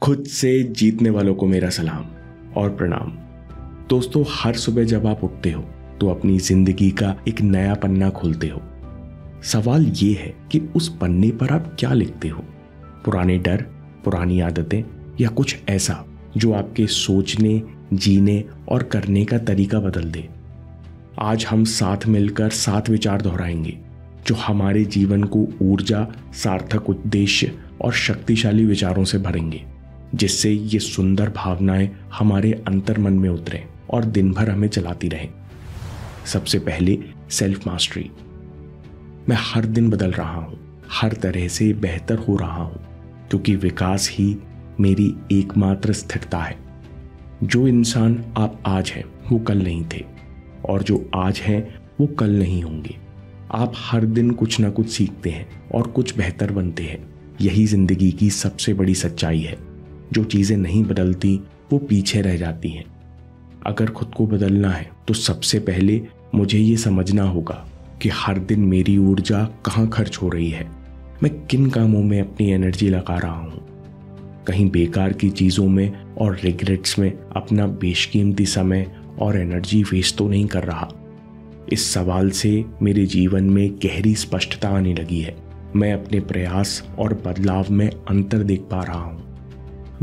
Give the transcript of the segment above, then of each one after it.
खुद से जीतने वालों को मेरा सलाम और प्रणाम। दोस्तों, हर सुबह जब आप उठते हो तो अपनी जिंदगी का एक नया पन्ना खोलते हो। सवाल ये है कि उस पन्ने पर आप क्या लिखते हो? पुराने डर, पुरानी आदतें या कुछ ऐसा जो आपके सोचने, जीने और करने का तरीका बदल दे। आज हम साथ मिलकर 7 विचार दोहराएंगे जो हमारे जीवन को ऊर्जा, सार्थक उद्देश्य और शक्तिशाली विचारों से भरेंगे, जिससे ये सुंदर भावनाएं हमारे अंतर्मन में उतरें और दिन भर हमें चलाती रहें। सबसे पहले सेल्फ मास्टरी। मैं हर दिन बदल रहा हूं, हर तरह से बेहतर हो रहा हूं, क्योंकि विकास ही मेरी एकमात्र स्थिरता है। जो इंसान आप आज हैं वो कल नहीं थे, और जो आज हैं वो कल नहीं होंगे। आप हर दिन कुछ ना कुछ सीखते हैं और कुछ बेहतर बनते हैं। यही जिंदगी की सबसे बड़ी सच्चाई है। जो चीजें नहीं बदलती वो पीछे रह जाती हैं। अगर खुद को बदलना है तो सबसे पहले मुझे ये समझना होगा कि हर दिन मेरी ऊर्जा कहाँ खर्च हो रही है। मैं किन कामों में अपनी एनर्जी लगा रहा हूँ? कहीं बेकार की चीज़ों में और रिग्रेट्स में अपना बेशकीमती समय और एनर्जी वेस्ट तो नहीं कर रहा? इस सवाल से मेरे जीवन में गहरी स्पष्टता आने लगी है। मैं अपने प्रयास और बदलाव में अंतर देख पा रहा हूँ।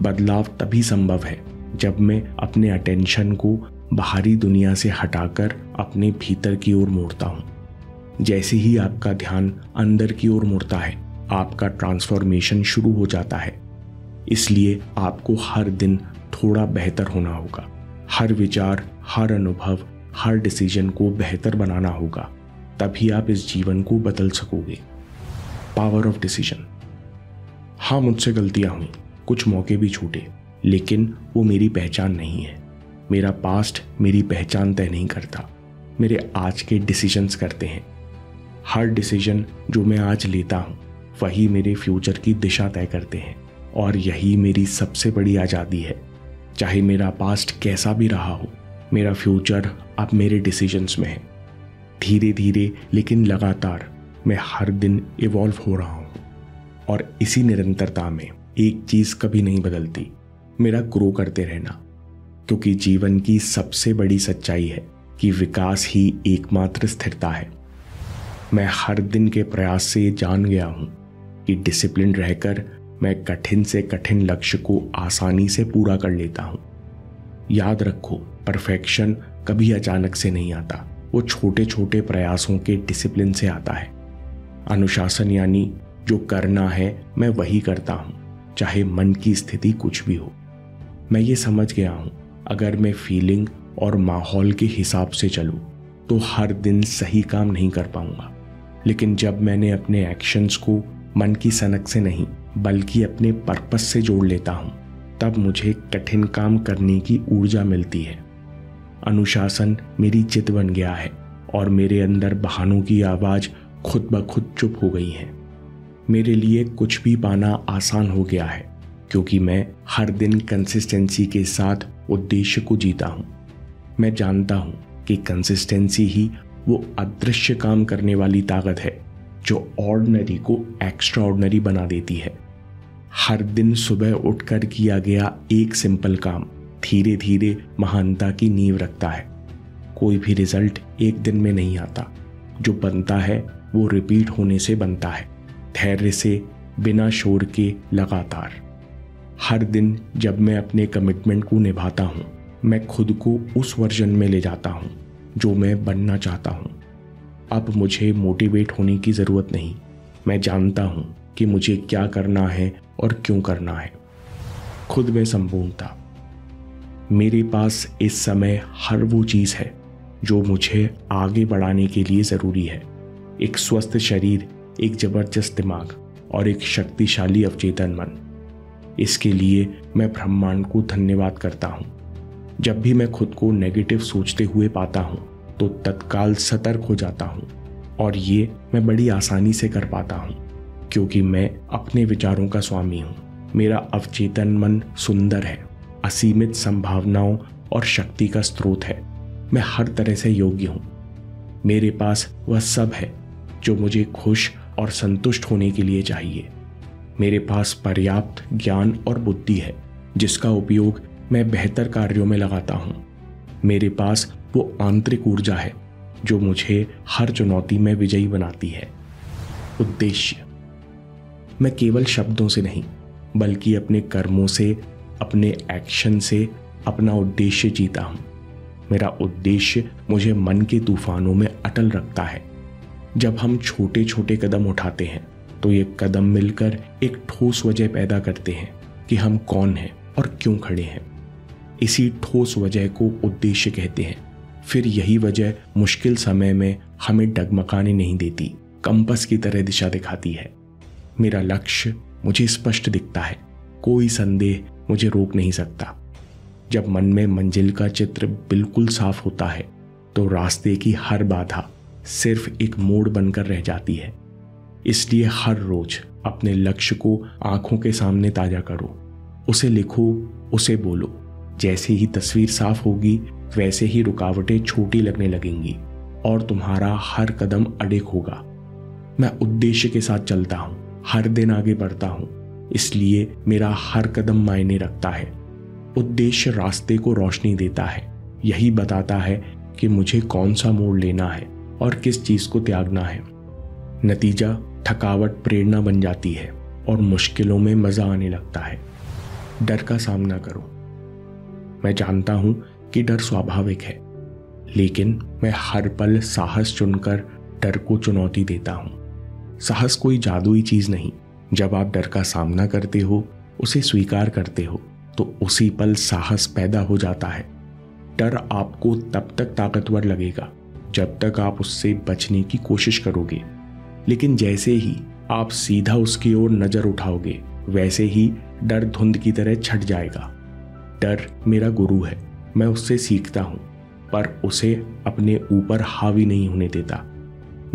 बदलाव तभी संभव है जब मैं अपने अटेंशन को बाहरी दुनिया से हटाकर अपने भीतर की ओर मोड़ता हूँ। जैसे ही आपका ध्यान अंदर की ओर मुड़ता है, आपका ट्रांसफॉर्मेशन शुरू हो जाता है। इसलिए आपको हर दिन थोड़ा बेहतर होना होगा। हर विचार, हर अनुभव, हर डिसीजन को बेहतर बनाना होगा। तभी आप इस जीवन को बदल सकोगे। Power of decision. हाँ, मुझसे गलतियां हुई, कुछ मौके भी छूटे, लेकिन वो मेरी पहचान नहीं है। मेरा पास्ट मेरी पहचान तय नहीं करता, मेरे आज के डिसीजंस करते हैं। हर डिसीजन जो मैं आज लेता हूँ वही मेरे फ्यूचर की दिशा तय करते हैं, और यही मेरी सबसे बड़ी आज़ादी है। चाहे मेरा पास्ट कैसा भी रहा हो, मेरा फ्यूचर अब मेरे डिसीजंस में है। धीरे धीरे लेकिन लगातार मैं हर दिन इवॉल्व हो रहा हूँ, और इसी निरंतरता में एक चीज़ कभी नहीं बदलती, मेरा ग्रो करते रहना। क्योंकि जीवन की सबसे बड़ी सच्चाई है कि विकास ही एकमात्र स्थिरता है। मैं हर दिन के प्रयास से जान गया हूँ कि डिसिप्लिन रहकर मैं कठिन से कठिन लक्ष्य को आसानी से पूरा कर लेता हूँ। याद रखो, परफेक्शन कभी अचानक से नहीं आता, वो छोटे छोटे प्रयासों के डिसिप्लिन से आता है। अनुशासन यानी जो करना है मैं वही करता हूँ, चाहे मन की स्थिति कुछ भी हो। मैं ये समझ गया हूँ, अगर मैं फीलिंग और माहौल के हिसाब से चलूँ तो हर दिन सही काम नहीं कर पाऊंगा। लेकिन जब मैंने अपने एक्शंस को मन की सनक से नहीं बल्कि अपने पर्पस से जोड़ लेता हूँ, तब मुझे कठिन काम करने की ऊर्जा मिलती है। अनुशासन मेरी जिद बन गया है, और मेरे अंदर बहानों की आवाज़ खुद ब खुद चुप हो गई है। मेरे लिए कुछ भी पाना आसान हो गया है, क्योंकि मैं हर दिन कंसिस्टेंसी के साथ उद्देश्य को जीता हूँ। मैं जानता हूँ कि कंसिस्टेंसी ही वो अदृश्य काम करने वाली ताकत है जो ऑर्डिनरी को एक्स्ट्रा ऑर्डिनरी बना देती है। हर दिन सुबह उठकर किया गया एक सिंपल काम धीरे धीरे महानता की नींव रखता है। कोई भी रिजल्ट एक दिन में नहीं आता, जो बनता है वो रिपीट होने से बनता है, धैर्य से, बिना शोर के, लगातार। हर दिन जब मैं अपने कमिटमेंट को निभाता हूँ, मैं खुद को उस वर्जन में ले जाता हूँ जो मैं बनना चाहता हूँ। अब मुझे मोटिवेट होने की ज़रूरत नहीं, मैं जानता हूँ कि मुझे क्या करना है और क्यों करना है। खुद में संपूर्णता। मेरे पास इस समय हर वो चीज़ है जो मुझे आगे बढ़ाने के लिए ज़रूरी है। एक स्वस्थ शरीर, एक ज़बरदस्त दिमाग और एक शक्तिशाली अवचेतन मन। इसके लिए मैं ब्रह्मांड को धन्यवाद करता हूँ। जब भी मैं खुद को नेगेटिव सोचते हुए पाता हूँ तो तत्काल सतर्क हो जाता हूँ, और ये मैं बड़ी आसानी से कर पाता हूँ क्योंकि मैं अपने विचारों का स्वामी हूँ। मेरा अवचेतन मन सुंदर है, असीमित संभावनाओं और शक्ति का स्रोत है। मैं हर तरह से योग्य हूँ। मेरे पास वह सब है जो मुझे खुश और संतुष्ट होने के लिए चाहिए। मेरे पास पर्याप्त ज्ञान और बुद्धि है जिसका उपयोग मैं बेहतर कार्यों में लगाता हूँ। मेरे पास वो आंतरिक ऊर्जा है जो मुझे हर चुनौती में विजयी बनाती है। उद्देश्य। मैं केवल शब्दों से नहीं बल्कि अपने कर्मों से, अपने एक्शन से अपना उद्देश्य जीता हूं। मेरा उद्देश्य मुझे मन के तूफानों में अटल रखता है। जब हम छोटे छोटे कदम उठाते हैं तो ये कदम मिलकर एक ठोस वजह पैदा करते हैं कि हम कौन हैं और क्यों खड़े हैं। इसी ठोस वजह को उद्देश्य कहते हैं। फिर यही वजह मुश्किल समय में हमें डगमगाने नहीं देती, कंपास की तरह दिशा दिखाती है। मेरा लक्ष्य मुझे स्पष्ट दिखता है, कोई संदेह मुझे रोक नहीं सकता। जब मन में मंजिल का चित्र बिल्कुल साफ होता है तो रास्ते की हर बाधा सिर्फ एक मोड़ बनकर रह जाती है। इसलिए हर रोज अपने लक्ष्य को आंखों के सामने ताजा करो, उसे लिखो, उसे बोलो। जैसे ही तस्वीर साफ होगी वैसे ही रुकावटें छोटी लगने लगेंगी और तुम्हारा हर कदम अडिग होगा। मैं उद्देश्य के साथ चलता हूँ, हर दिन आगे बढ़ता हूँ, इसलिए मेरा हर कदम मायने रखता है। उद्देश्य रास्ते को रोशनी देता है, यही बताता है कि मुझे कौन सा मोड़ लेना है और किस चीज को त्यागना है। नतीजा थकावट प्रेरणा बन जाती है और मुश्किलों में मजा आने लगता है। डर का सामना करो। मैं जानता हूं कि डर स्वाभाविक है, लेकिन मैं हर पल साहस चुनकर डर को चुनौती देता हूं। साहस कोई जादुई चीज नहीं। जब आप डर का सामना करते हो, उसे स्वीकार करते हो, तो उसी पल साहस पैदा हो जाता है। डर आपको तब तक ताकतवर लगेगा जब तक आप उससे बचने की कोशिश करोगे, लेकिन जैसे ही आप सीधा उसकी ओर नजर उठाओगे वैसे ही डर धुंध की तरह छट जाएगा। डर मेरा गुरु है, मैं उससे सीखता हूं, पर उसे अपने ऊपर हावी नहीं होने देता।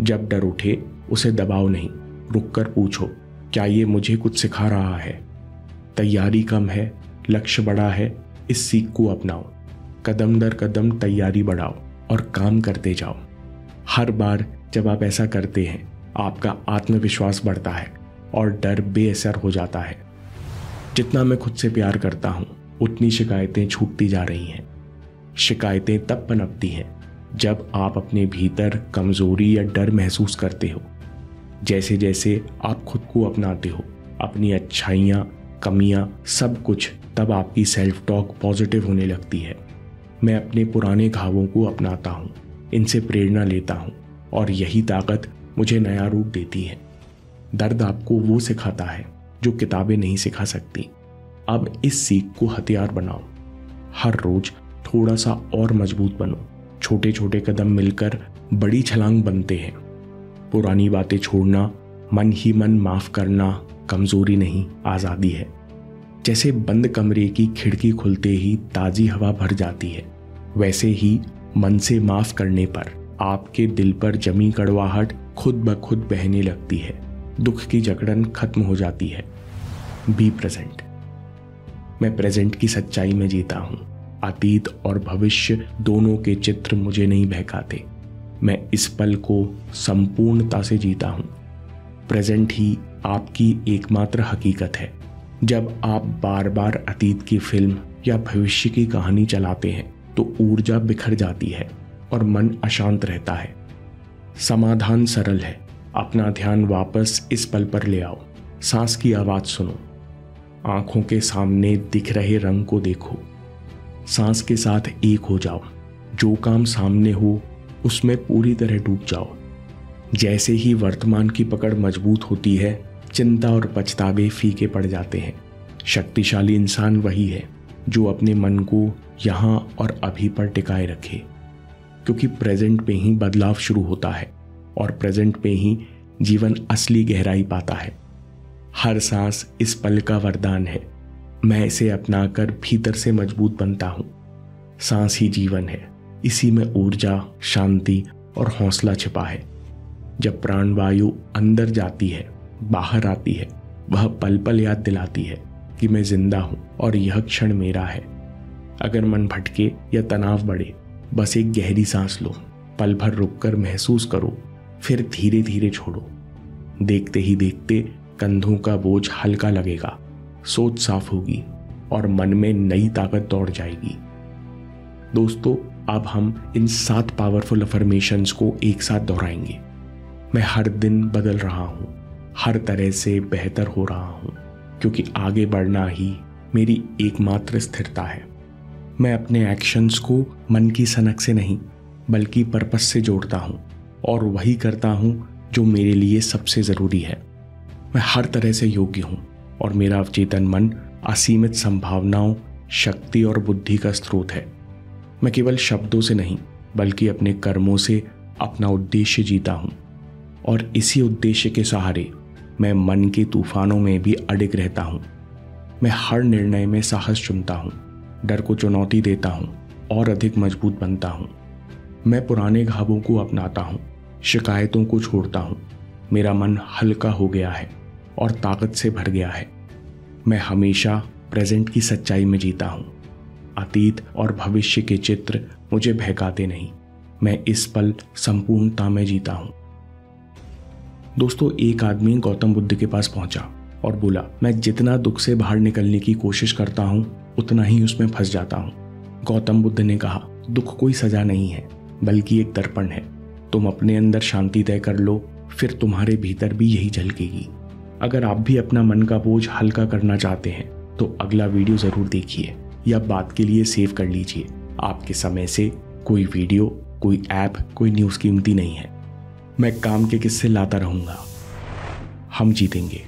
जब डर उठे उसे दबाओ नहीं, रुककर पूछो, क्या ये मुझे कुछ सिखा रहा है? तैयारी कम है, लक्ष्य बड़ा है, इस सीख को अपनाओ। कदम दर कदम तैयारी बढ़ाओ और काम करते जाओ। हर बार जब आप ऐसा करते हैं आपका आत्मविश्वास बढ़ता है और डर बेअसर हो जाता है। जितना मैं खुद से प्यार करता हूं उतनी शिकायतें छूटती जा रही हैं। शिकायतें तब पनपती हैं जब आप अपने भीतर कमजोरी या डर महसूस करते हो। जैसे जैसे आप खुद को अपनाते हो, अपनी अच्छाइयाँ, कमियाँ, सब कुछ, तब आपकी सेल्फ टॉक पॉजिटिव होने लगती है। मैं अपने पुराने घावों को अपनाता हूँ, इनसे प्रेरणा लेता हूँ और यही ताकत मुझे नया रूप देती है। दर्द आपको वो सिखाता है जो किताबें नहीं सिखा सकती। अब इस सीख को हथियार बनाओ। हर रोज थोड़ा सा और मजबूत बनो। छोटे छोटे कदम मिलकर बड़ी छलांग बनते हैं। पुरानी बातें छोड़ना, मन ही मन माफ करना कमजोरी नहीं, आजादी है। जैसे बंद कमरे की खिड़की खुलते ही ताजी हवा भर जाती है, वैसे ही मन से माफ करने पर आपके दिल पर जमी कड़वाहट खुद ब खुद बहने लगती है। दुख की जकड़न खत्म हो जाती है। Be present. मैं प्रेजेंट की सच्चाई में जीता हूं। अतीत और भविष्य दोनों के चित्र मुझे नहीं बहकाते। मैं इस पल को संपूर्णता से जीता हूं। प्रेजेंट ही आपकी एकमात्र हकीकत है। जब आप बार बार अतीत की फिल्म या भविष्य की कहानी चलाते हैं तो ऊर्जा बिखर जाती है और मन अशांत रहता है। समाधान सरल है। अपना ध्यान वापस इस पल पर ले आओ। सांस की आवाज सुनो। आंखों के सामने दिख रहे रंग को देखो। सांस के साथ एक हो जाओ। जो काम सामने हो उसमें पूरी तरह डूब जाओ। जैसे ही वर्तमान की पकड़ मजबूत होती है, चिंता और पछतावे फीके पड़ जाते हैं। शक्तिशाली इंसान वही है जो अपने मन को यहाँ और अभी पर टिकाए रखे, क्योंकि प्रेजेंट में ही बदलाव शुरू होता है और प्रेजेंट में ही जीवन असली गहराई पाता है। हर सांस इस पल का वरदान है। मैं इसे अपनाकर भीतर से मजबूत बनता हूँ। सांस ही जीवन है, इसी में ऊर्जा, शांति और हौसला छिपा है। जब प्राणवायु अंदर जाती है, बाहर आती है, वह पल पल याद दिलाती है कि मैं जिंदा हूं और यह क्षण मेरा है। अगर मन भटके या तनाव बढ़े, बस एक गहरी सांस लो, पल भर रुककर महसूस करो, फिर धीरे धीरे छोड़ो। देखते ही देखते कंधों का बोझ हल्का लगेगा, सोच साफ होगी और मन में नई ताकत दौड़ जाएगी। दोस्तों, अब हम इन 7 पावरफुल अफर्मेशंस को एक साथ दोहराएंगे। मैं हर दिन बदल रहा हूँ, हर तरह से बेहतर हो रहा हूँ, क्योंकि आगे बढ़ना ही मेरी एकमात्र स्थिरता है। मैं अपने एक्शंस को मन की सनक से नहीं बल्कि पर्पस से जोड़ता हूँ और वही करता हूँ जो मेरे लिए सबसे ज़रूरी है। मैं हर तरह से योग्य हूँ और मेरा अवचेतन मन असीमित संभावनाओं, शक्ति और बुद्धि का स्रोत है। मैं केवल शब्दों से नहीं बल्कि अपने कर्मों से अपना उद्देश्य जीता हूँ और इसी उद्देश्य के सहारे मैं मन के तूफानों में भी अडिग रहता हूँ। मैं हर निर्णय में साहस चुनता हूँ, डर को चुनौती देता हूँ और अधिक मजबूत बनता हूँ। मैं पुराने घावों को अपनाता हूँ, शिकायतों को छोड़ता हूँ। मेरा मन हल्का हो गया है और ताकत से भर गया है। मैं हमेशा प्रेजेंट की सच्चाई में जीता हूँ। अतीत और भविष्य के चित्र मुझे बहकाते नहीं। मैं इस पल संपूर्णता में जीता हूँ। दोस्तों, एक आदमी गौतम बुद्ध के पास पहुंचा और बोला, मैं जितना दुख से बाहर निकलने की कोशिश करता हूं उतना ही उसमें फंस जाता हूं। गौतम बुद्ध ने कहा, दुख कोई सजा नहीं है बल्कि एक दर्पण है। तुम अपने अंदर शांति तय कर लो, फिर तुम्हारे भीतर भी यही झलकेगी। अगर आप भी अपना मन का बोझ हल्का करना चाहते हैं तो अगला वीडियो जरूर देखिए या बात के लिए सेव कर लीजिए। आपके समय से कोई वीडियो, कोई ऐप, कोई न्यूज़ कीमती नहीं है। मैं काम के किस्से लाता रहूंगा। हम जीतेंगे।